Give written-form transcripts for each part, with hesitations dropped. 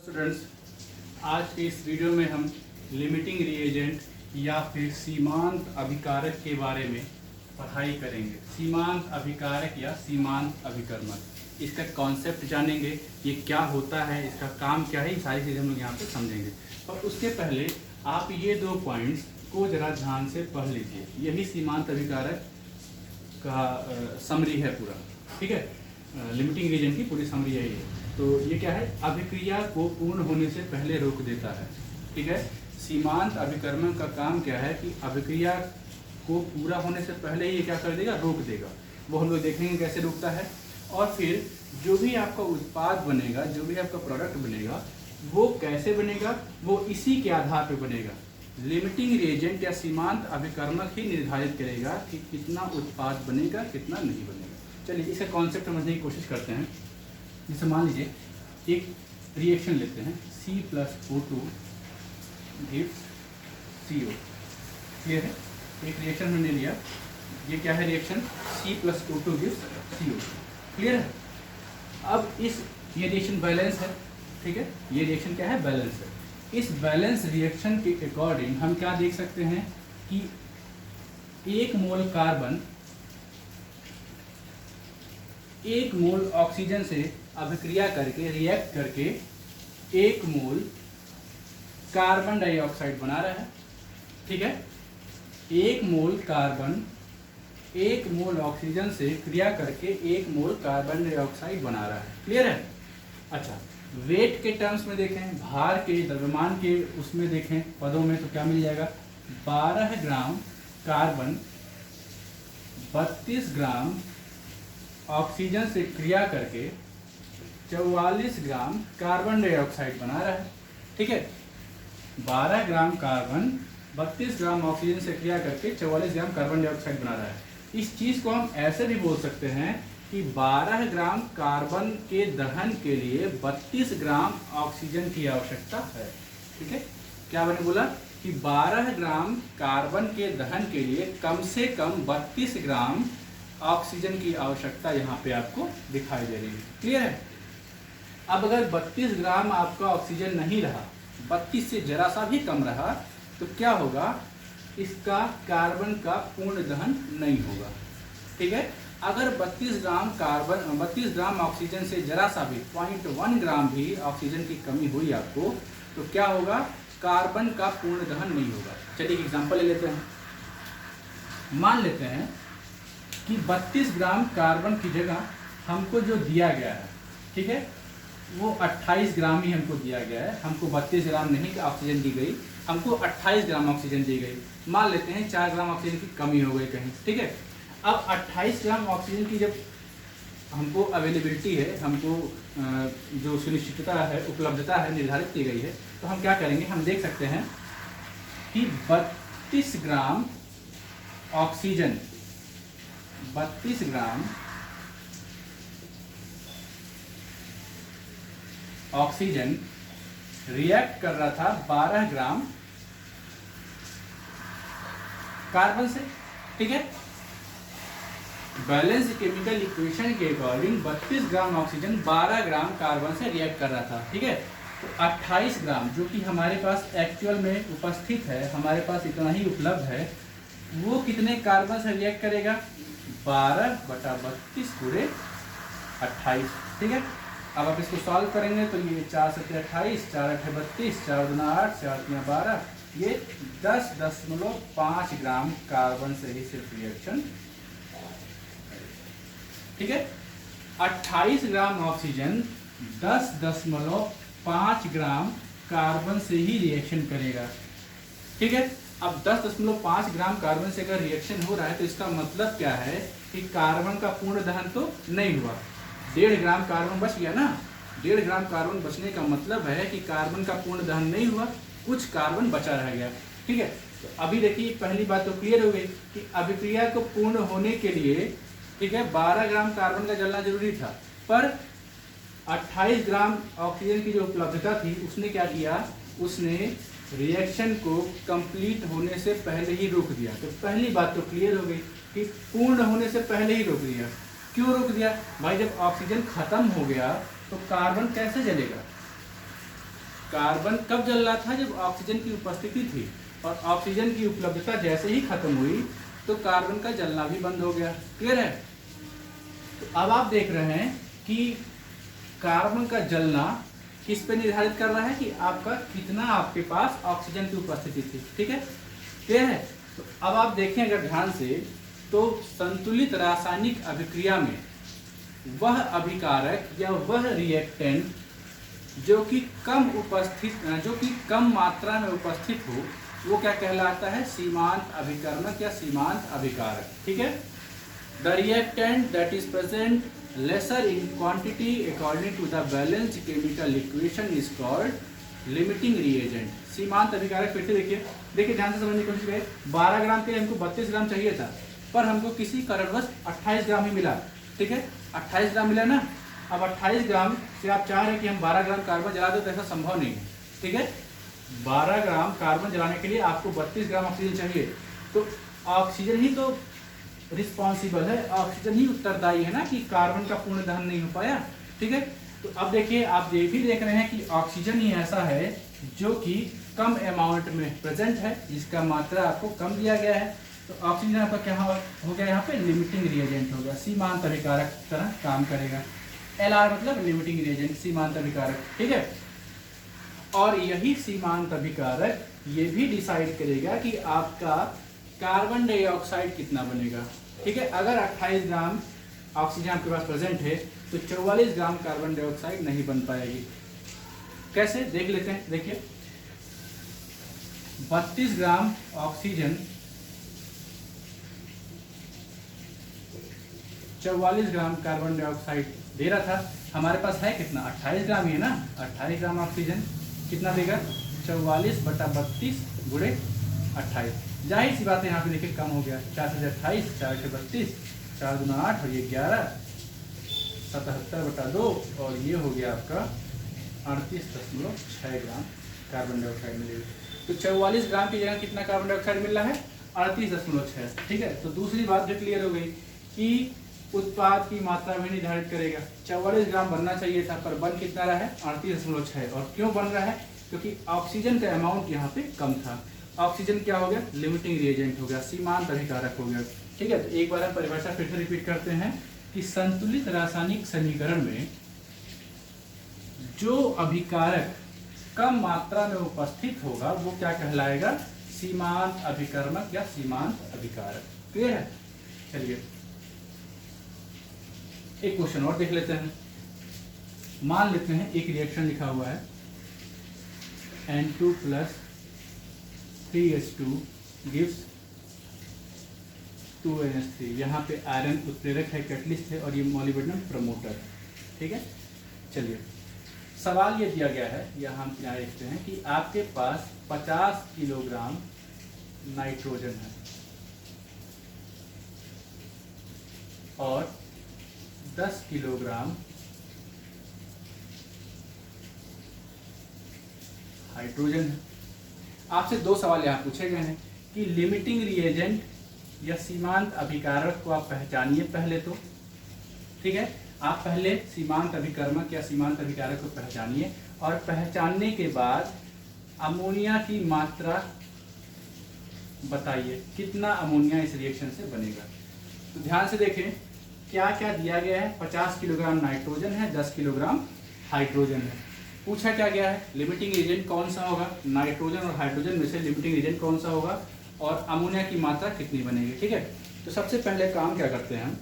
Students, आज के इस वीडियो में हम लिमिटिंग रिएजेंट या फिर सीमांत अभिकारक के बारे में पढ़ाई करेंगे। सीमांत अभिकारक या सीमांत अभिकर्मक, इसका कॉन्सेप्ट जानेंगे, ये क्या होता है, इसका काम क्या है, ये सारी चीज़ें हम लोग यहाँ पे समझेंगे। और उसके पहले आप ये दो पॉइंट्स को ज़रा ध्यान से पढ़ लीजिए। यही सीमांत अभिकारक का समरी है पूरा, ठीक है। लिमिटिंग रीजन की पूरी समरी यही है। तो ये क्या है, अभिक्रिया को पूर्ण होने से पहले रोक देता है, ठीक है। सीमांत अभिकर्मक का काम क्या है कि अभिक्रिया को पूरा होने से पहले ये क्या कर देगा, रोक देगा। वो हम लोग देखेंगे कैसे रोकता है। और फिर जो भी आपका उत्पाद बनेगा, जो भी आपका प्रोडक्ट बनेगा, वो कैसे बनेगा, वो इसी के आधार पर बनेगा। लिमिटिंग रिएजेंट या सीमांत अभिकर्मक ही निर्धारित करेगा कि कितना उत्पाद बनेगा, कितना नहीं बनेगा। चलिए इसका कॉन्सेप्ट समझने की कोशिश करते हैं। जैसे मान लीजिए एक रिएक्शन लेते हैं, C+O2 गिव्स CO। क्लियर है, एक रिएक्शन हमने लिया, ये क्या है reaction, C+O2 gives CO। Clear है। अब ये रिएक्शन बैलेंस है, ठीक है। ये रिएक्शन क्या है, बैलेंस है। इस बैलेंस रिएक्शन के अकॉर्डिंग हम क्या देख सकते हैं कि 1 मोल कार्बन 1 मोल ऑक्सीजन से अभिक्रिया करके, रिएक्ट करके 1 मोल कार्बन डाइऑक्साइड बना रहा है, ठीक है। 1 मोल कार्बन 1 मोल ऑक्सीजन से क्रिया करके 1 मोल कार्बन डाइऑक्साइड बना रहा है। क्लियर है। अच्छा, वेट के टर्म्स में देखें, भार के, द्रव्यमान के उसमें देखें पदों में, तो क्या मिल जाएगा, 12 ग्राम कार्बन 32 ग्राम ऑक्सीजन से क्रिया करके 44 ग्राम कार्बन डाइऑक्साइड बना रहा है, ठीक है। 12 ग्राम कार्बन 32 ग्राम ऑक्सीजन से क्रिया करके 44 ग्राम कार्बन डाइऑक्साइड बना रहा है। इस चीज़ को हम ऐसे भी बोल सकते हैं कि 12 ग्राम कार्बन के दहन के लिए 32 ग्राम ऑक्सीजन की आवश्यकता है, ठीक है। क्या मैंने बोला कि 12 ग्राम कार्बन के दहन के लिए कम से कम 32 ग्राम ऑक्सीजन की आवश्यकता यहाँ पे आपको दिखाई दे रही है। क्लियर है। अब अगर 32 ग्राम आपका ऑक्सीजन नहीं रहा, 32 से जरा सा भी कम रहा, तो क्या होगा, इसका कार्बन का पूर्ण दहन नहीं होगा, ठीक है। अगर 32 ग्राम ऑक्सीजन से जरा सा भी 0.1 ग्राम भी ऑक्सीजन की कमी हुई आपको, तो क्या होगा, कार्बन का पूर्ण दहन नहीं होगा। चलिए एक एग्जांपल ले लेते हैं। मान लेते हैं कि 32 ग्राम कार्बन की जगह हमको जो दिया गया है, ठीक है, वो 28 ग्राम ही हमको दिया गया है। हमको 32 ग्राम नहीं ऑक्सीजन दी गई, हमको 28 ग्राम ऑक्सीजन दी गई। मान लेते हैं 4 ग्राम ऑक्सीजन की कमी हो गई कहीं, ठीक है। अब 28 ग्राम ऑक्सीजन की जब हमको अवेलेबिलिटी है, हमको जो सुनिश्चितता है, उपलब्धता है, निर्धारित की गई है, तो हम क्या करेंगे, हम देख सकते हैं कि 32 gram oxygen 32 gram oxygen react कर रहा था 12 ग्राम कार्बन से, ठीक है। बैलेंस केमिकल इक्वेशन के according 32 gram oxygen 12 gram carbon से रिएक्ट कर रहा था, ठीक है। तो 28 ग्राम जो कि हमारे पास एक्चुअल में उपस्थित है, हमारे पास इतना ही उपलब्ध है, वो कितने कार्बन से रिएक्ट करेगा, 12/32 पूरे 28, ठीक है। अब आप इसको सॉल्व करेंगे तो ये 4 × 7 = 28, 4 × 8 = 32, 4 × 2 = 8, 4 × 3 = 12, ये 10.5 ग्राम कार्बन से ही सिर्फ रिएक्शन, ठीक है। 28 ग्राम ऑक्सीजन 10.5 ग्राम कार्बन से ही रिएक्शन करेगा, ठीक है। अब 10.5 ग्राम कार्बन से अगर रिएक्शन हो रहा है, तो इसका मतलब क्या है कि कार्बन का पूर्ण दहन तो नहीं हुआ, 1.5 ग्राम कार्बन बच गया ना। 1.5 ग्राम कार्बन बचने का मतलब है कि कार्बन का पूर्ण दहन नहीं हुआ, कुछ कार्बन बचा रह गया, ठीक है। तो अभी देखिए पहली बात तो क्लियर हो गई कि अभिक्रिया को पूर्ण होने के लिए, ठीक है, 12 ग्राम कार्बन का जलना जरूरी था, पर 28 ग्राम ऑक्सीजन की जो उपलब्धता थी, उसने क्या किया, उसने रिएक्शन को कंप्लीट होने से पहले ही रोक दिया। तो पहली बात तो क्लियर हो गई कि पूर्ण होने से पहले ही रोक दिया। क्यों रोक दिया भाई, जब ऑक्सीजन खत्म हो गया तो कार्बन कैसे जलेगा, कार्बन कब जल रहा था? जब ऑक्सीजन की उपस्थिति थी, और ऑक्सीजन की उपलब्धता जैसे ही खत्म हुई तो कार्बन का जलना भी बंद हो गया। क्लियर है? तो अब आप देख रहे हैं कि कार्बन का जलना किस पे निर्धारित कर रहा है कि आपका कितना आपके पास ऑक्सीजन की उपस्थिति थी। ठीक है, क्लियर है? तो अब आप देखें अगर ध्यान से, तो संतुलित रासायनिक अभिक्रिया में वह अभिकारक या वह रिएक्टेंट जो कि कम मात्रा में उपस्थित हो, वो क्या कहलाता है? सीमांत अभिकर्मक या सीमांत अभिकारक। ठीक है, the reactant that is present lesser in quantity according to the balanced chemical equation is called limiting reagent. सीमांत अभिकारक फिर से देखिए ध्यान से समझने की कोशिश करें। 12 ग्राम के लिए हमको 32 ग्राम चाहिए था, पर हमको किसी कारणवश 28 ग्राम ही मिला। ठीक है, 28 ग्राम मिला ना। अब 28 ग्राम से आप चाह रहे हैं कि हम 12 ग्राम कार्बन जला दो, तो ऐसा संभव नहीं है। ठीक है, 12 ग्राम कार्बन जलाने के लिए आपको 32 ग्राम ऑक्सीजन चाहिए। तो ऑक्सीजन ही तो रिस्पॉन्सिबल है, ऑक्सीजन ही उत्तरदायी है ना कि कार्बन का पूर्ण दहन नहीं हो पाया। ठीक है, तो अब देखिए, आप ये भी देख रहे हैं कि ऑक्सीजन ही ऐसा है जो कि कम अमाउंट में प्रेजेंट है, जिसका मात्रा आपको कम दिया गया है। तो ऑक्सीजन आपका क्या हो गया? यहाँ पे लिमिटिंग रिएजेंट हो गया, सीमांत अभिकारक तरह काम करेगा। LR मतलब लिमिटिंग रिएजेंट, सीमांत अभिकारक। ठीक है, और यही सीमांत अभिकारक ये भी डिसाइड करेगा कि आपका कार्बन डाइऑक्साइड कितना बनेगा। ठीक है, अगर 28 ग्राम ऑक्सीजन आपके पास प्रेजेंट है तो 44 ग्राम कार्बन डाइऑक्साइड नहीं बन पाएगी। कैसे? देख लेते हैं। देखिए, 32 gram oxygen 44 gram carbon dioxide दे रहा था। हमारे पास है कितना? 28 ग्राम ही है ना। 28 ग्राम ऑक्सीजन कितना देगा? 44 बटा 32 गुणे 28। जाहिर सी बात है, यहाँ पे देखिए कम हो गया। 4 से 28, 4 से 32, 4 गुना 8 और ये 11, 77 बटा 2 और ये हो गया आपका 38.6 ग्राम कार्बन डाइऑक्साइड मिलेगा। तो 44 ग्राम की जगह कितना कार्बन डाइऑक्साइड मिल रहा है? 38.6। ठीक है, तो दूसरी बात जो क्लियर हो गई कि उत्पाद की मात्रा भी निर्धारित करेगा। 44 ग्राम बनना चाहिए था, पर बन कितना रहा है? 38.6। और क्यों बन रहा है? क्योंकि ऑक्सीजन का अमाउंट यहाँ पे कम था। ऑक्सीजन क्या हो गया? लिमिटिंग रिएजेंट हो गया, सीमांत अभिकारक हो गया। ठीक है, तो एक बार हम परिभाषा फिर से रिपीट करते हैं कि संतुलित रासायनिक समीकरण में जो अभिकारक कम मात्रा में उपस्थित होगा वो क्या कहलाएगा? सीमांत अभिकर्मक या सीमांत अभिकारक। क्लियर है? चलिए एक क्वेश्चन और देख लेते हैं। मान लेते हैं एक रिएक्शन लिखा हुआ है N2 + 3H2 gives 2NH3। यहाँ पे आयरन उत्प्रेरक है, कैटलिस्ट है, और ये मॉलिब्डेनम प्रमोटर है। ठीक है, चलिए सवाल ये दिया गया है, यहाँ हम क्या देखते हैं कि आपके पास 50 किलोग्राम नाइट्रोजन है और 10 किलोग्राम हाइड्रोजन है। आपसे दो सवाल यहाँ पूछे गए हैं कि लिमिटिंग रिएजेंट या सीमांत अभिकारक को आप पहचानिए पहले तो। ठीक है, आप पहले सीमांत अभिकर्मक या सीमांत अभिकारक को पहचानिए, और पहचानने के बाद अमोनिया की मात्रा बताइए, कितना अमोनिया इस रिएक्शन से बनेगा। तो ध्यान से देखें क्या क्या दिया गया है। 50 किलोग्राम नाइट्रोजन है, 10 किलोग्राम हाइड्रोजन है। पूछा क्या गया है? लिमिटिंग एजेंट कौन सा होगा? नाइट्रोजन और हाइड्रोजन में से लिमिटिंग एजेंट कौन सा होगा, और अमोनिया की मात्रा कितनी बनेगी। ठीक है, तो सबसे पहले काम क्या करते हैं,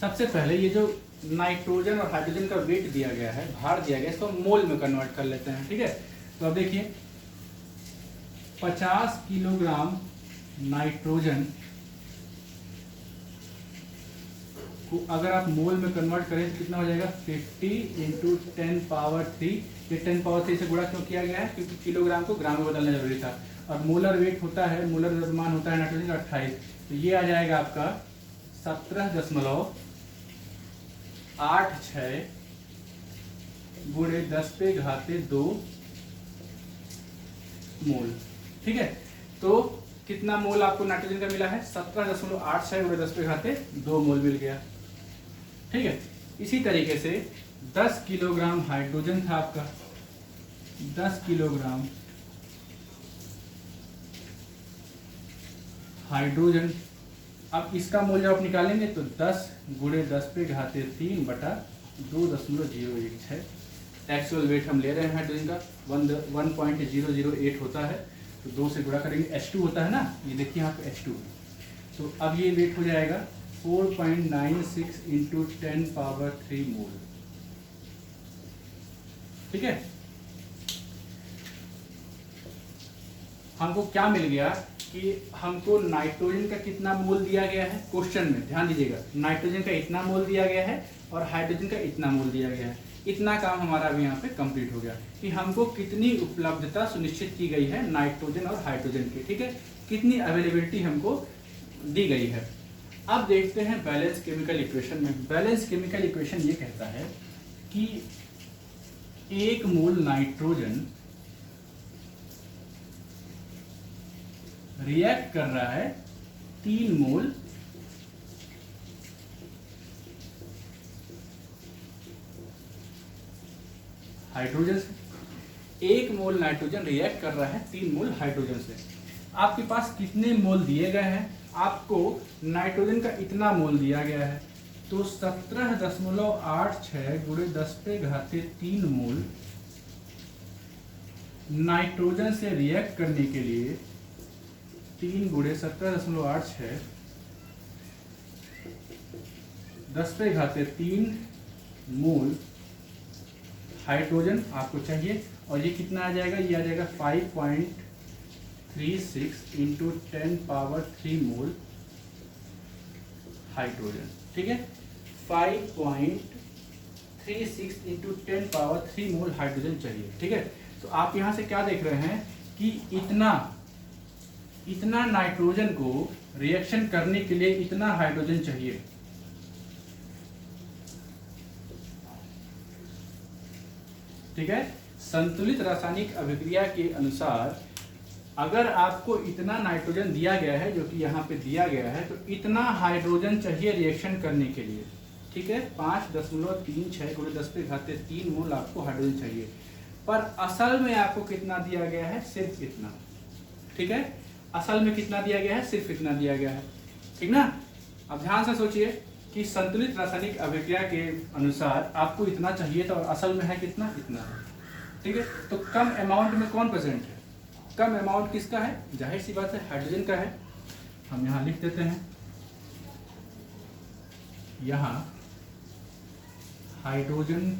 सबसे पहले ये जो नाइट्रोजन और हाइड्रोजन का वेट दिया गया है, भार दिया गया है, इसको मोल में कन्वर्ट कर लेते हैं। ठीक है, तो अब देखिए 50 किलोग्राम नाइट्रोजन को अगर आप मोल में कन्वर्ट करें तो कितना हो जाएगा? 50 × 10⁻3। ये 10⁻3 से गुणा क्यों किया गया है? क्योंकि किलोग्राम को ग्राम में बदलना जरूरी था। और मोलर वेट होता है, मोलर द्रव्यमान होता है नाइट्रोजन का 28, तो ये आ जाएगा आपका 17.86 गुणे 10⁻2 मोल। ठीक है, तो कितना मोल आपको नाइट्रोजन का मिला है? 17.86 गुणे 10⁻2 मोल मिल गया। ठीक है, इसी तरीके से 10 किलोग्राम हाइड्रोजन था आपका, 10 किलोग्राम हाइड्रोजन। अब इसका मोल जब आप निकालेंगे तो 10 गुणे 10 पे घाते 3 बटा 2.016 एक्चुअल वेट हम ले रहे हैं हाइड्रोजन का 1.008 होता है, तो 2 से गुणा करेंगे, H2 होता है ना, ये देखिए यहाँ पे H2, तो अब ये वेट हो जाएगा 4.96 इंटू 10 पावर 3 मोल। ठीक है, हमको क्या मिल गया कि हमको नाइट्रोजन का कितना मोल दिया गया है क्वेश्चन में, ध्यान दीजिएगा, नाइट्रोजन का इतना मोल दिया गया है और हाइड्रोजन का इतना मोल दिया गया है। इतना काम हमारा अभी यहाँ पे कंप्लीट हो गया कि हमको कितनी उपलब्धता सुनिश्चित की गई है नाइट्रोजन और हाइड्रोजन की। ठीक है, कितनी अवेलेबिलिटी हमको दी गई है। अब देखते हैं बैलेंस केमिकल इक्वेशन में। बैलेंस केमिकल इक्वेशन ये कहता है कि 1 मोल नाइट्रोजन रिएक्ट कर रहा है 3 मोल हाइड्रोजन से। 1 मोल नाइट्रोजन रिएक्ट कर रहा है 3 मोल हाइड्रोजन से। आपके पास कितने मोल दिए गए हैं? आपको नाइट्रोजन का इतना मोल दिया गया है, तो 17.86 गुणे 10 पे घाते 3 मोल नाइट्रोजन से रिएक्ट करने के लिए 3 गुणे 17.86 10 पे घाते 3 मोल हाइड्रोजन आपको चाहिए, और ये कितना आ जाएगा? ये आ जाएगा 5.36 इंटू 10 पावर 3 मोल हाइड्रोजन। ठीक है, 5.36 इंटू 10 पावर 3 मोल हाइड्रोजन चाहिए। ठीक है, तो आप यहाँ से क्या देख रहे हैं कि इतना नाइट्रोजन को रिएक्शन करने के लिए इतना हाइड्रोजन चाहिए। ठीक है, संतुलित रासायनिक अभिक्रिया के अनुसार अगर आपको इतना नाइट्रोजन दिया गया है, जो कि यहाँ पे दिया गया है, तो इतना हाइड्रोजन चाहिए रिएक्शन करने के लिए। ठीक है, 5.36 गुणे 10 पे घाते 3 मोल आपको हाइड्रोजन चाहिए, पर असल में आपको कितना दिया गया है? सिर्फ इतना। ठीक है, असल में कितना दिया गया है? सिर्फ इतना दिया गया है। ठीक ना, अब ध्यान से सोचिए कि संतुलित रासायनिक अभिक्रिया के अनुसार आपको इतना चाहिए था और असल में है कितना? इतना है। ठीक है, तो कम अमाउंट में कौन प्रेजेंट है? कम अमाउंट किसका है? जाहिर सी बात है हाइड्रोजन का है। हम यहाँ लिख देते हैं, यहाँ हाइड्रोजन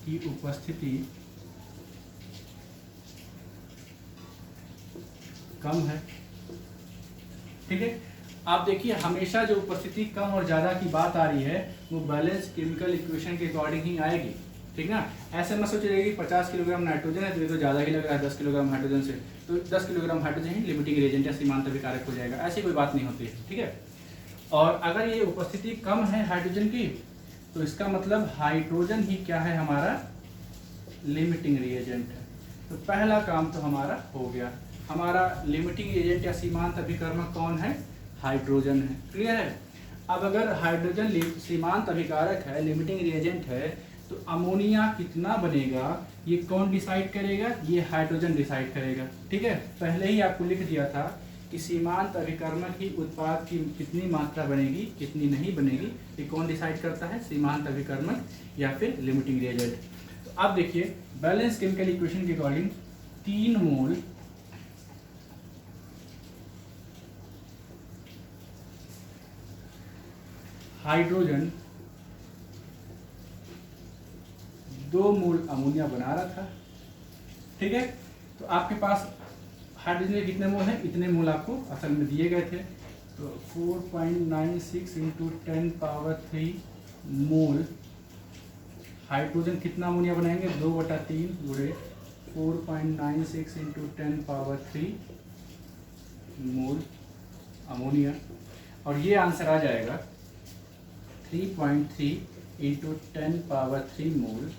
की उपस्थिति कम है। ठीक है, आप देखिए हमेशा जो उपस्थिति कम और ज़्यादा की बात आ रही है वो बैलेंस केमिकल इक्वेशन के अकॉर्डिंग ही आएगी। ठीक ना, ऐसे मत सोचिए कि 50 किलोग्राम नाइट्रोजन है तो ये तो ज़्यादा ही लग रहा है 10 किलोग्राम हाइड्रोजन से, तो 10 किलोग्राम हाइड्रोजन ही लिमिटिंग रिएजेंट या सीमांत अभिकारक हो जाएगा, ऐसी कोई बात नहीं होती है। ठीक है, और अगर ये उपस्थिति कम है हाइड्रोजन की, तो इसका मतलब हाइड्रोजन ही क्या है? हमारा लिमिटिंग रिएजेंट है। तो पहला काम तो हमारा हो गया। हमारा लिमिटिंग एजेंट या सीमांत अभिकर्मक कौन है? हाइड्रोजन है। क्लियर है? अब अगर हाइड्रोजन सीमांत अभिकारक है, लिमिटिंग रिएजेंट है, तो अमोनिया कितना बनेगा ये कौन डिसाइड करेगा? ये हाइड्रोजन डिसाइड करेगा। ठीक है, पहले ही आपको लिख दिया था कि सीमांत अभिकर्मक ही उत्पाद की कितनी मात्रा बनेगी, कितनी नहीं बनेगी, ये कौन डिसाइड करता है? सीमांत अभिकर्मक या फिर लिमिटिंग रिएजेंट। तो अब देखिए बैलेंस केमिकल इक्वेशन के अकॉर्डिंग 3 मोल हाइड्रोजन 2 मोल अमोनिया बना रहा था। ठीक है, तो आपके पास हाइड्रोजन के कितने मोल हैं? इतने मोल आपको असल में दिए गए थे, तो 4.96 इंटू 10 पावर 3 मोल हाइड्रोजन कितना अमोनिया बनाएंगे? 2/3 गुणे 4.96 इंटू 10 पावर 3 मोल अमोनिया, और ये आंसर आ जाएगा 3.3 इंटू 10 पावर 3 मोल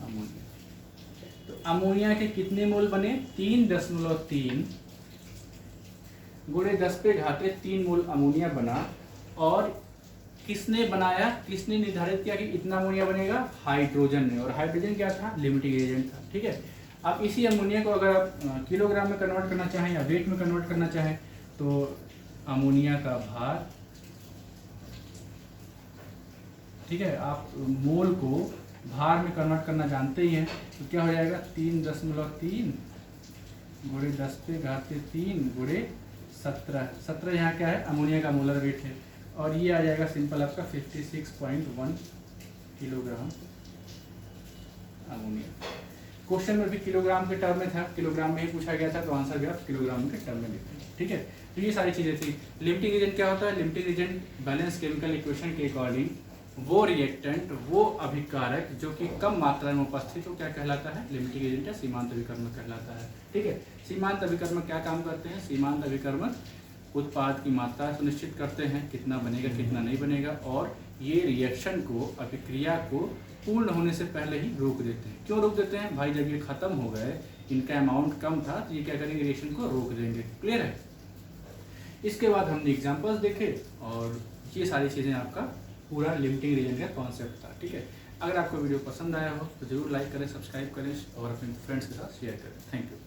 अमोनिया। तो अमोनिया के कितने मोल बने? 3.3 गुणे 10 पे घाते 3 मोल अमोनिया बना, और किसने बनाया, किसने निर्धारित किया कि इतना अमोनिया बनेगा? हाइड्रोजन ने। और हाइड्रोजन क्या था? लिमिटिंग एजेंट था। ठीक है, अब इसी अमोनिया को अगर आप किलोग्राम में कन्वर्ट करना चाहें या वेट में कन्वर्ट करना चाहें तो अमोनिया का भार, ठीक है, आप मोल को भार में कन्वर्ट करना जानते ही हैं, तो क्या हो जाएगा? 3.3 गुणे 10⁻³ गुणे 17। 17 यहाँ क्या है? अमोनिया का मोलर वेट है, और ये आ जाएगा सिंपल आपका 56.1 किलोग्राम अमोनिया। क्वेश्चन में भी किलोग्राम के टर्म में था, किलोग्राम में ही पूछा गया था, तो आंसर भी आप किलोग्राम के टर्म में लिखते हैं। ठीक है, तो ये सारी चीज़ें थी। लिमिटिंग एजेंट क्या होता है? Limiting agent balance chemical equation के अकॉर्डिंग वो रिएक्टेंट, वो अभिकारक जो कि कम मात्रा में उपस्थित हो, क्या कहलाता है? लिमिटिंग एजेंट या सीमांत अभिकर्मक कहलाता है। ठीक है, सीमांत अभिकर्मक क्या काम करते हैं? सीमांत अभिकर्मक उत्पाद की मात्रा सुनिश्चित करते हैं, कितना बनेगा कितना नहीं बनेगा, और ये रिएक्शन को, अभिक्रिया को पूर्ण होने से पहले ही रोक देते हैं। क्यों रोक देते हैं? भाई जब ये खत्म हो गए, इनका अमाउंट कम था, तो ये क्या करेंगे? रिएक्शन को रोक देंगे। क्लियर है? इसके बाद हमने एग्जांपल्स देखे, और ये सारी चीज़ें आपका पूरा लिमिटिंग रीजन का कॉन्सेप्ट था। ठीक है, अगर आपको वीडियो पसंद आया हो तो जरूर लाइक करें, सब्सक्राइब करें और अपने फ्रेंड्स के साथ शेयर करें। Thank you.